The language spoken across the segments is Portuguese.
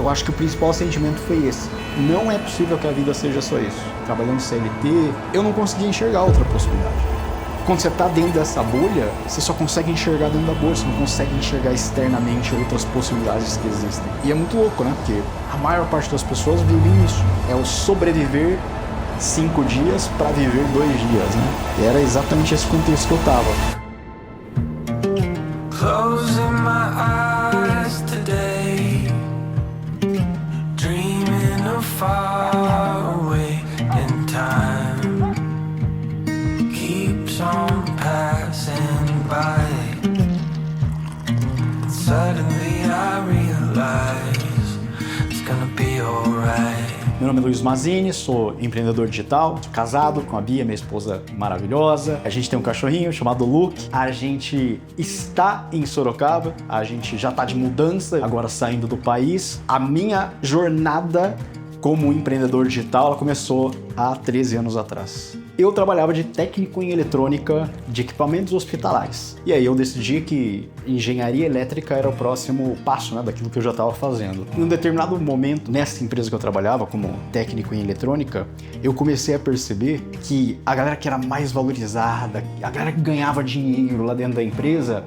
eu acho que o principal sentimento foi esse. Não é possível que a vida seja só isso. Trabalhando CLT, eu não conseguia enxergar outra possibilidade. Quando você está dentro dessa bolha, você só consegue enxergar dentro da bolha, você não consegue enxergar externamente outras possibilidades que existem. E é muito louco, né? Porque a maior parte das pessoas vivem isso. É o sobreviver 5 dias para viver 2 dias, né? E era exatamente esse contexto que eu tava. Closing my eyes today, dreaming of far away in time, keeps on passing by. Suddenly I realize it's gonna be alright. Meu nome é Luiz Mazini, sou empreendedor digital, sou casado com a Bia, minha esposa maravilhosa. A gente tem um cachorrinho chamado Luke. A gente está em Sorocaba, a gente já está de mudança, agora saindo do país. A minha jornada como empreendedor digital ela começou há 13 anos atrás. Eu trabalhava de técnico em eletrônica de equipamentos hospitalares. E aí eu decidi que engenharia elétrica era o próximo passo, né, daquilo que eu já estava fazendo. Em um determinado momento, nessa empresa que eu trabalhava como técnico em eletrônica, eu comecei a perceber que a galera que era mais valorizada, a galera que ganhava dinheiro lá dentro da empresa,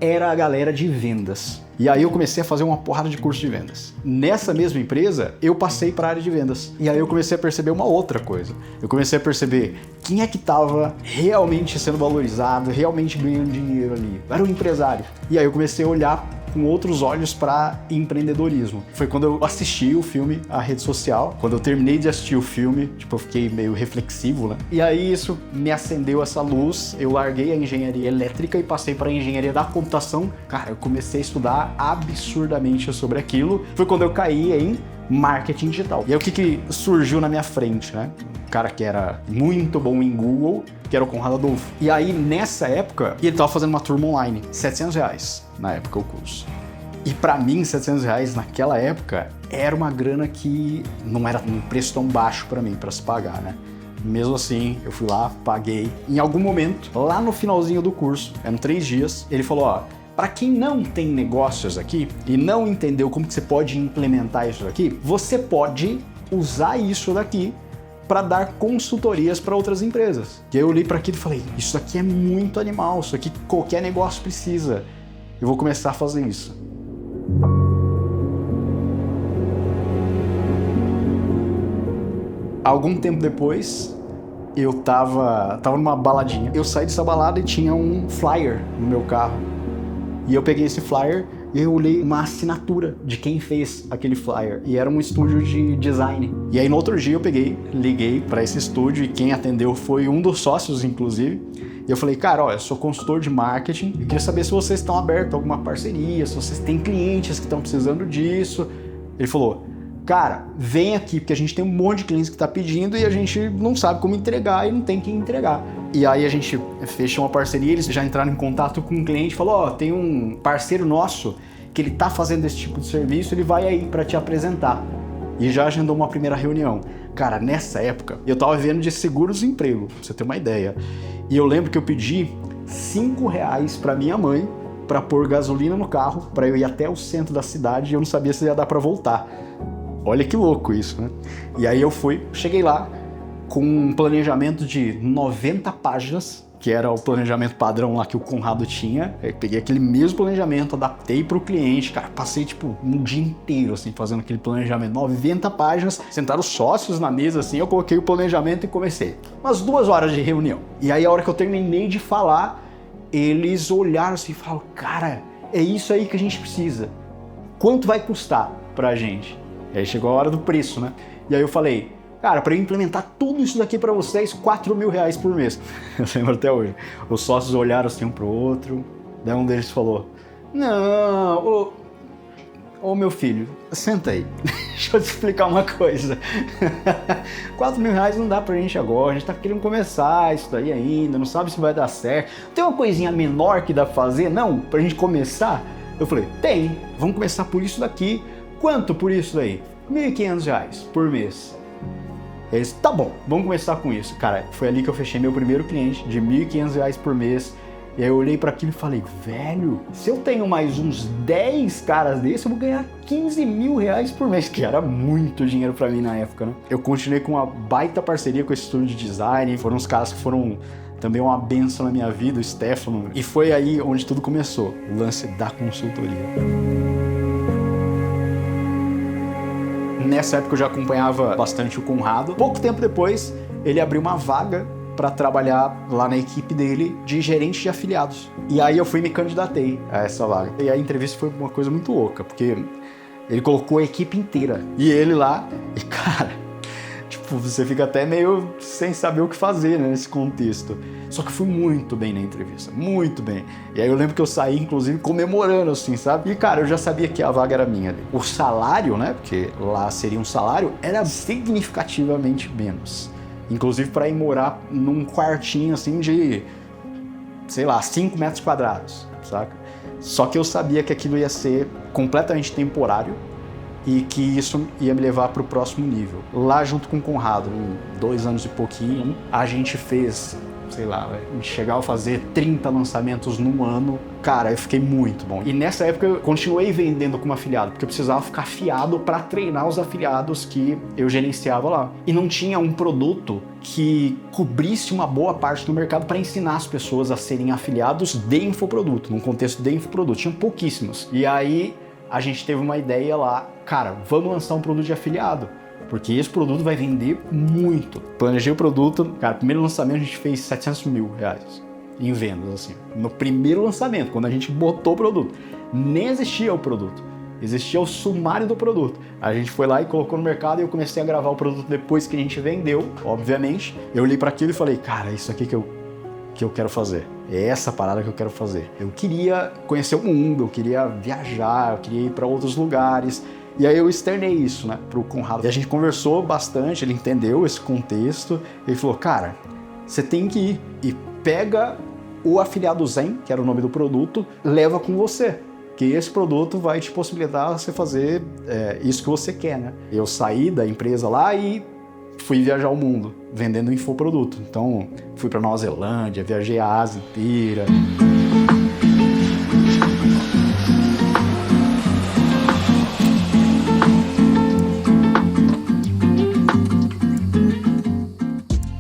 era a galera de vendas. E aí eu comecei a fazer uma porrada de curso de vendas. Nessa mesma empresa, eu passei para a área de vendas. E aí eu comecei a perceber uma outra coisa. Eu comecei a perceber quem é que estava realmente sendo valorizado, realmente ganhando dinheiro ali. Era o empresário. E aí eu comecei a olhar com outros olhos para empreendedorismo. Foi quando eu assisti o filme A Rede Social. Quando eu terminei de assistir o filme, tipo, eu fiquei meio reflexivo, né? E aí isso me acendeu essa luz. Eu larguei a engenharia elétrica e passei para a engenharia da computação. Cara, eu comecei a estudar absurdamente sobre aquilo. Foi quando eu caí em marketing digital. E aí o que surgiu na minha frente, né? Um cara que era muito bom em Google, que era o Conrado Adolfo. E aí, nessa época, ele tava fazendo uma turma online, R$700 na época o curso. E pra mim, R$700 naquela época era uma grana que não era um preço tão baixo pra mim, pra se pagar, né? Mesmo assim, eu fui lá, paguei. Em algum momento, lá no finalzinho do curso, eram 3 dias, ele falou, ó, para quem não tem negócios aqui e não entendeu como que você pode implementar isso daqui, você pode usar isso daqui para dar consultorias para outras empresas. E aí eu olhei para aquilo e falei, isso aqui é muito animal, isso aqui qualquer negócio precisa. Eu vou começar a fazer isso. Algum tempo depois, eu tava numa baladinha. Eu saí dessa balada e tinha um flyer no meu carro. E eu peguei esse flyer e eu olhei uma assinatura de quem fez aquele flyer. E era um estúdio de design. E aí no outro dia eu liguei para esse estúdio e quem atendeu foi um dos sócios, inclusive. E eu falei, cara, ó, eu sou consultor de marketing. Eu queria saber se vocês estão abertos a alguma parceria, se vocês têm clientes que estão precisando disso. Ele falou, cara, vem aqui, porque a gente tem um monte de clientes que tá pedindo e a gente não sabe como entregar e não tem quem entregar. E aí a gente fechou uma parceria, eles já entraram em contato com um cliente e falou, ó, tem um parceiro nosso que ele tá fazendo esse tipo de serviço, ele vai aí para te apresentar. E já agendou uma primeira reunião. Cara, nessa época, eu tava vivendo de seguro-desemprego, pra você ter uma ideia. E eu lembro que eu pedi R$5 pra minha mãe para pôr gasolina no carro, para eu ir até o centro da cidade e eu não sabia se ia dar para voltar. Olha que louco isso, né? E aí eu cheguei lá com um planejamento de 90 páginas, que era o planejamento padrão lá que o Conrado tinha. Eu peguei aquele mesmo planejamento, adaptei para o cliente, cara, passei tipo um dia inteiro assim fazendo aquele planejamento, 90 páginas, sentaram os sócios na mesa assim, eu coloquei o planejamento e comecei. Umas 2 horas de reunião. E aí a hora que eu terminei de falar, eles olharam assim e falaram, cara, é isso aí que a gente precisa. Quanto vai custar pra gente? E aí chegou a hora do preço, né? E aí eu falei, cara, para eu implementar tudo isso daqui para vocês, R$4.000 por mês. Eu lembro até hoje. Os sócios olharam assim um pro outro, daí um deles falou, não, ô meu filho, senta aí, deixa eu te explicar uma coisa. R$4.000 não dá pra gente agora, a gente tá querendo começar isso daí ainda, não sabe se vai dar certo. Tem uma coisinha menor que dá pra fazer, não, pra gente começar? Eu falei, tem, vamos começar por isso daqui. Quanto por isso daí? R$1.500 por mês. Eles, tá bom, vamos começar com isso. Cara, foi ali que eu fechei meu primeiro cliente de R$1.500 por mês. E aí eu olhei para aquilo e falei, velho, se eu tenho mais uns 10 caras desses, eu vou ganhar 15 mil reais por mês, que era muito dinheiro para mim na época, né? Eu continuei com uma baita parceria com esse estúdio de design, foram uns caras que foram também uma benção na minha vida, o Stefano, e foi aí onde tudo começou, o lance da consultoria. Nessa época eu já acompanhava bastante o Conrado. Pouco tempo depois, ele abriu uma vaga para trabalhar lá na equipe dele de gerente de afiliados. E aí eu fui e me candidatei a essa vaga. E a entrevista foi uma coisa muito louca, porque ele colocou a equipe inteira. E ele lá, e cara, tipo, você fica até meio sem saber o que fazer, né, nesse contexto. Só que fui muito bem na entrevista, muito bem. E aí eu lembro que eu saí, inclusive, comemorando, assim, sabe? E, cara, eu já sabia que a vaga era minha ali. O salário, né, porque lá seria um salário, era significativamente menos. Inclusive para ir morar num quartinho, assim, de, sei lá, 5 metros quadrados, saca? Só que eu sabia que aquilo ia ser completamente temporário e que isso ia me levar para o próximo nível. Lá junto com o Conrado, em 2 anos e pouquinho, a gente fez, sei lá, chegava a fazer 30 lançamentos num ano. Cara, eu fiquei muito bom. E nessa época eu continuei vendendo como afiliado, porque eu precisava ficar afiado para treinar os afiliados que eu gerenciava lá. E não tinha um produto que cobrisse uma boa parte do mercado para ensinar as pessoas a serem afiliados de infoproduto, num contexto de infoproduto. Tinham pouquíssimos. E aí a gente teve uma ideia lá, cara, vamos lançar um produto de afiliado, porque esse produto vai vender muito. Planejei o produto, cara, primeiro lançamento a gente fez 700 mil reais em vendas, assim. No primeiro lançamento, quando a gente botou o produto, nem existia o produto, existia o sumário do produto. A gente foi lá e colocou no mercado e eu comecei a gravar o produto depois que a gente vendeu, obviamente. Eu olhei para aquilo e falei, cara, isso aqui que eu quero fazer. É essa parada que eu quero fazer. Eu queria conhecer o mundo, eu queria viajar, eu queria ir para outros lugares. E aí eu externei isso, né, pro Conrado. E a gente conversou bastante, ele entendeu esse contexto. Ele falou, cara, você tem que ir e pega o afiliado Zen, que era o nome do produto, leva com você. Que esse produto vai te possibilitar você fazer isso que você quer, né? Eu saí da empresa lá e fui viajar o mundo, vendendo infoproduto. Então, fui para Nova Zelândia, viajei a Ásia inteira.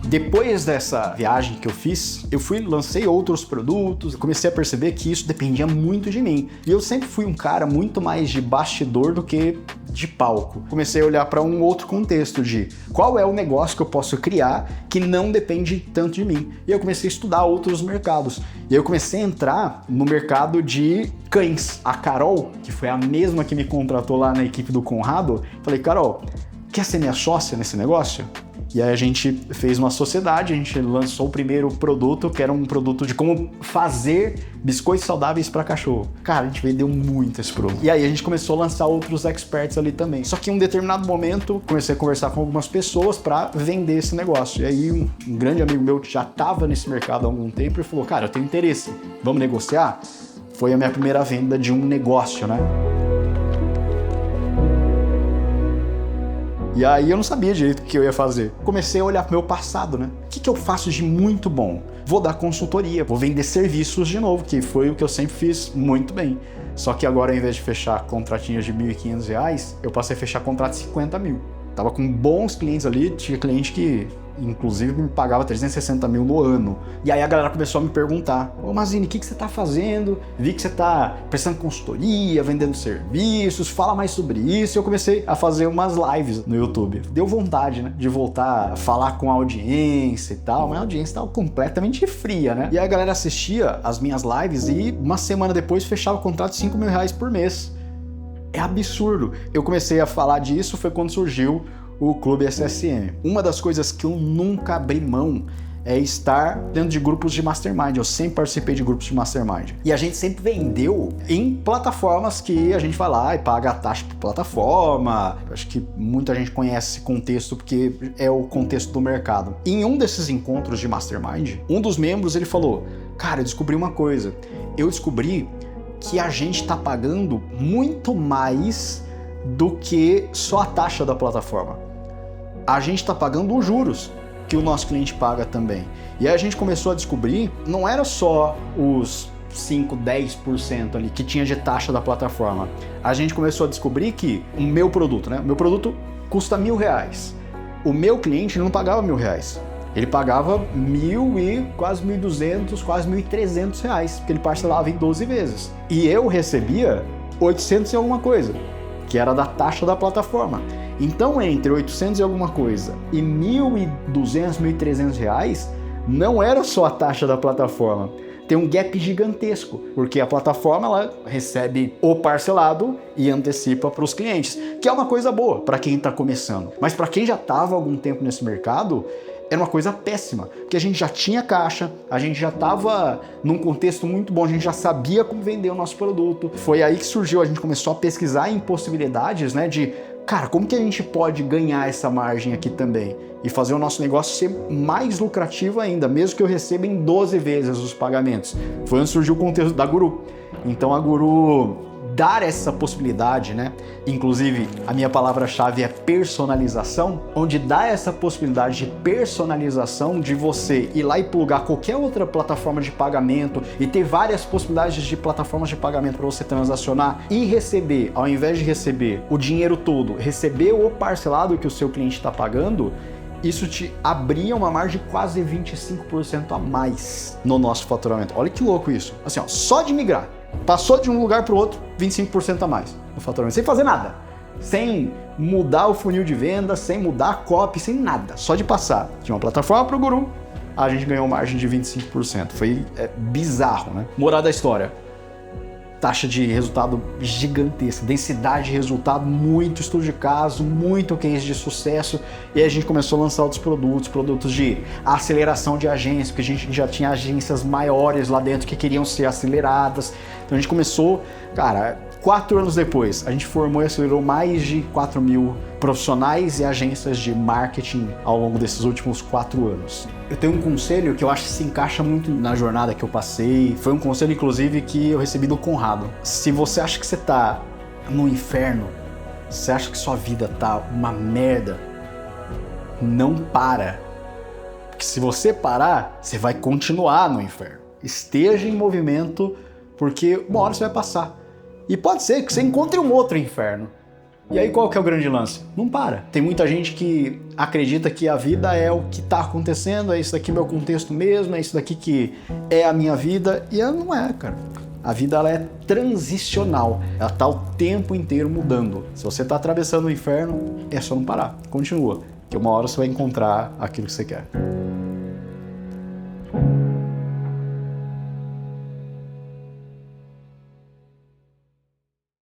Depois dessa viagem que eu fiz, eu lancei outros produtos, comecei a perceber que isso dependia muito de mim. E eu sempre fui um cara muito mais de bastidor do que de palco. Comecei a olhar para um outro contexto de qual é o negócio que eu posso criar que não depende tanto de mim. E eu comecei a estudar outros mercados. E eu comecei a entrar no mercado de cães. A Carol, que foi a mesma que me contratou lá na equipe do Conrado, falei, Carol, quer ser minha sócia nesse negócio? E aí a gente fez uma sociedade, a gente lançou o primeiro produto, que era um produto de como fazer biscoitos saudáveis para cachorro. Cara, a gente vendeu muito esse produto. E aí a gente começou a lançar outros experts ali também. Só que em um determinado momento, comecei a conversar com algumas pessoas para vender esse negócio. E aí um grande amigo meu que já estava nesse mercado há algum tempo e falou, cara, eu tenho interesse, vamos negociar? Foi a minha primeira venda de um negócio, né? E aí eu não sabia direito o que eu ia fazer. Comecei a olhar pro meu passado, né? O que eu faço de muito bom? Vou dar consultoria, vou vender serviços de novo, que foi o que eu sempre fiz muito bem. Só que agora, ao invés de fechar contratinhos de R$ 1.500, eu passei a fechar contratos de 50 mil. Tava com bons clientes ali, tinha cliente que inclusive me pagava 360 mil no ano. E aí a galera começou a me perguntar, ô Mazini, o que você tá fazendo? Vi que você tá prestando consultoria, vendendo serviços, fala mais sobre isso. E eu comecei a fazer umas lives no YouTube. Deu vontade, né, de voltar a falar com a audiência e tal, mas a audiência tava completamente fria, né? E aí a galera assistia as minhas lives e uma semana depois fechava o contrato de R$ 5 mil por mês. É absurdo. Eu comecei a falar disso, foi quando surgiu o Clube SSM. Uma das coisas que eu nunca abri mão é estar dentro de grupos de mastermind. Eu sempre participei de grupos de mastermind. E a gente sempre vendeu em plataformas que a gente vai lá e paga a taxa por plataforma. Eu acho que muita gente conhece esse contexto porque é o contexto do mercado. Em um desses encontros de mastermind, um dos membros ele falou, cara, eu descobri uma coisa. Eu descobri que a gente está pagando muito mais do que só a taxa da plataforma. A gente está pagando os juros que o nosso cliente paga também. E aí a gente começou a descobrir, não era só os 5, 10% ali que tinha de taxa da plataforma. A gente começou a descobrir que o meu produto, né? O meu produto custa R$1.000. O meu cliente não pagava R$1.000. Ele pagava 1.000 e quase 1.200, quase 1.300 reais, porque ele parcelava em 12 vezes. E eu recebia 800 e alguma coisa, que era da taxa da plataforma. Então, entre 800 e alguma coisa e 1.200, 1.300 reais, não era só a taxa da plataforma. Tem um gap gigantesco, porque a plataforma ela recebe o parcelado e antecipa para os clientes, que é uma coisa boa para quem está começando. Mas para quem já estava há algum tempo nesse mercado, era uma coisa péssima, porque a gente já tinha caixa, a gente já estava num contexto muito bom, a gente já sabia como vender o nosso produto. Foi aí que surgiu, a gente começou a pesquisar em possibilidades, né, de, cara, como que a gente pode ganhar essa margem aqui também? E fazer o nosso negócio ser mais lucrativo ainda, mesmo que eu receba em 12 vezes os pagamentos. Foi onde surgiu o contexto da Guru. Então a Guru dar essa possibilidade, né? Inclusive, a minha palavra-chave é personalização, onde dá essa possibilidade de personalização de você ir lá e plugar qualquer outra plataforma de pagamento e ter várias possibilidades de plataformas de pagamento para você transacionar e receber, ao invés de receber o dinheiro todo, receber o parcelado que o seu cliente está pagando. Isso te abria uma margem de quase 25% a mais no nosso faturamento. Olha que louco isso. Assim, ó, só de migrar. Passou de um lugar para o outro, 25% a mais no faturamento. Sem fazer nada. Sem mudar o funil de venda, sem mudar a copy, sem nada. Só de passar de uma plataforma para o Guru, a gente ganhou margem de 25%. Foi bizarro, né? Moral da história. Taxa de resultado gigantesca, densidade de resultado, muito estudo de caso, muito case de sucesso. E aí a gente começou a lançar outros produtos de aceleração de agências, porque a gente já tinha agências maiores lá dentro que queriam ser aceleradas. Então a gente começou, cara, 4 anos depois, a gente formou e acelerou mais de 4.000 profissionais e agências de marketing ao longo desses últimos 4 anos. Eu tenho um conselho que eu acho que se encaixa muito na jornada que eu passei. Foi um conselho, inclusive, que eu recebi do Conrado. Se você acha que você tá no inferno, você acha que sua vida tá uma merda, não para. Porque se você parar, você vai continuar no inferno. Esteja em movimento, porque uma hora você vai passar. E pode ser que você encontre um outro inferno. E aí qual que é o grande lance? Não para. Tem muita gente que acredita que a vida é o que está acontecendo, é isso daqui meu contexto mesmo, é isso daqui que é a minha vida. E ela não é, cara. A vida ela é transicional. Ela está o tempo inteiro mudando. Se você está atravessando o inferno, é só não parar. Continua. Que uma hora você vai encontrar aquilo que você quer.